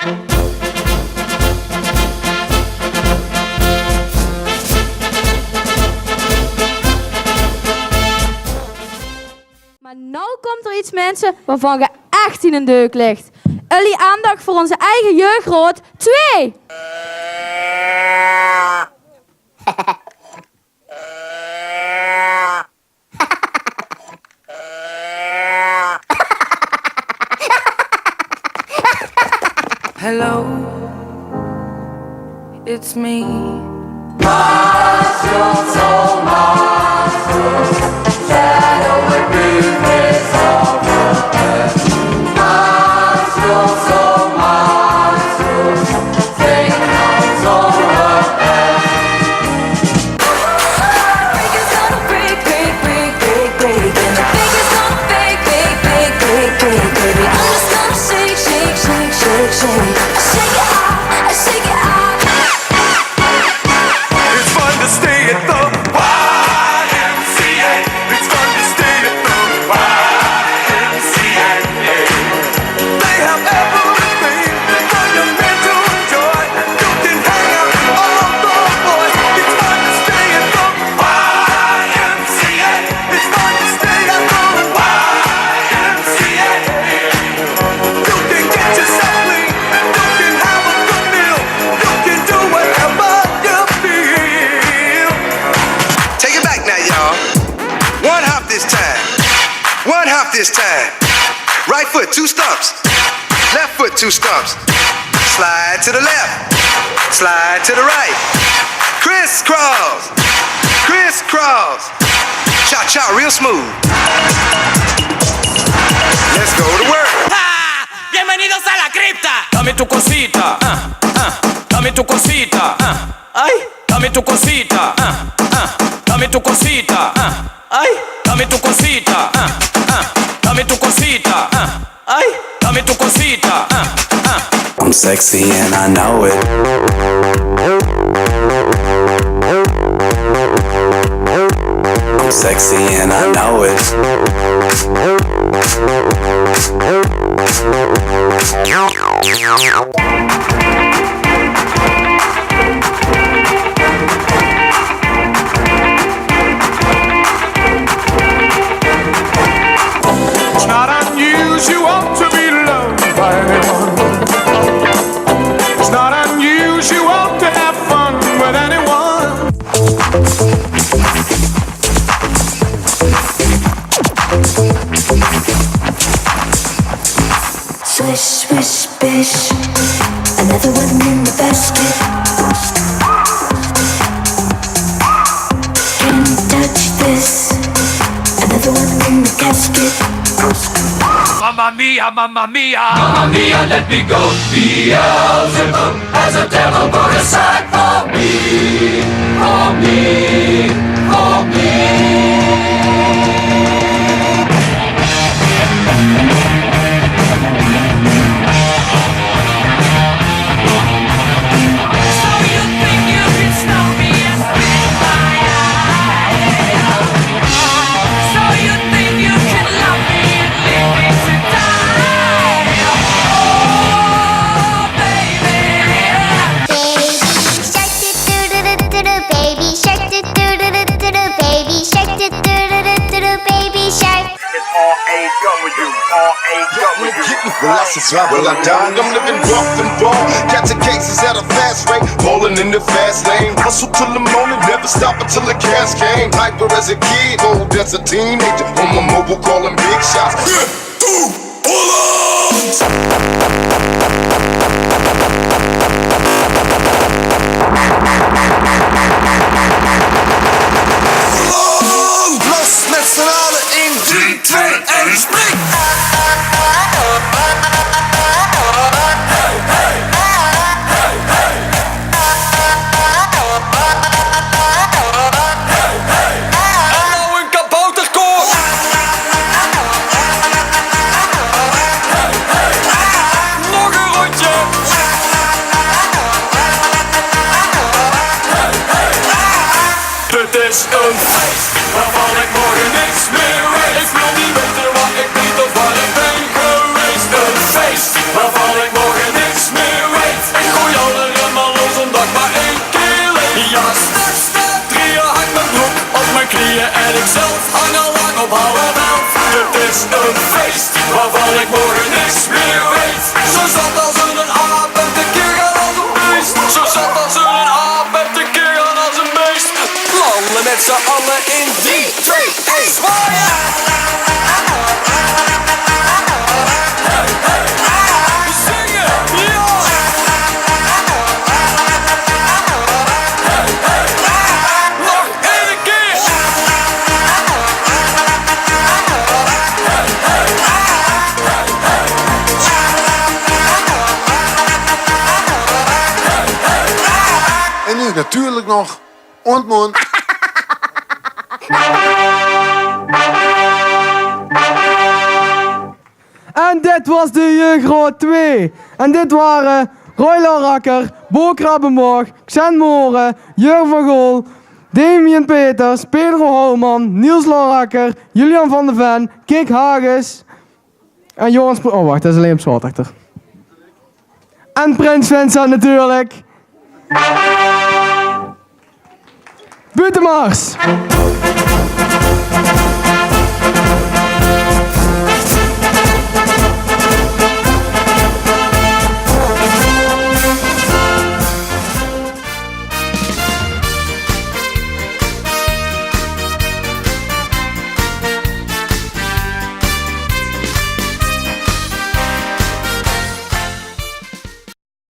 Maar nou komt er iets, mensen, waarvan je echt in een deuk ligt. Jullie aandacht voor onze eigen jeugdrood 2. Hello, it's me. This time, right foot, 2 stumps, left foot, 2 stumps, slide to the left, slide to the right, crisscross, crisscross, cha-cha real smooth. Let's go to work. ¡Ah! ¡Bienvenidos a la cripta! Dame tu cosita, dame tu cosita, ay, dame tu cosita, dame tu cosita, ay, dame tu cosita, dame tu cosita, ay, dame tu cosita, I'm sexy and I know it. I'm sexy and I know it. It's not unusual to be loved by anyone. It's not unusual to have fun with anyone. Swish, swish, bish. Another one in the basket. Can't touch this. Another one in the casket. Mamma mia, mamma mia, Mamma mia, let me go. Beelzebub has a devil put aside for me, for me, for me. Well, I died, I'm living rough and raw. Catching cases at a fast rate, bowling in the fast lane. Hustle till the morning, never stop until the cash came. Hyper as a kid, old as a teenager. On my mobile, calling big shots. Los met z'n allen in 3, 2, 1, spring! is een feest waarvan ik morgen niks meer weet. Ik wil niet weten wat ik niet of waar ik ben geweest. Een feest waarvan ik morgen niks meer natuurlijk nog. Ontmoet. En dit was de Jeugdgroot 2. En dit waren Roy Larakker, Bo Krabbenborg, Xen Moren, Jurgen van Gool, Damien Peters, Pedro Houwman, Niels Larakker, Julian van der Ven, Kik Hages en Johan Oh wacht, dat is alleen op zwart achter. En Prins Vincent natuurlijk. Buitenmars!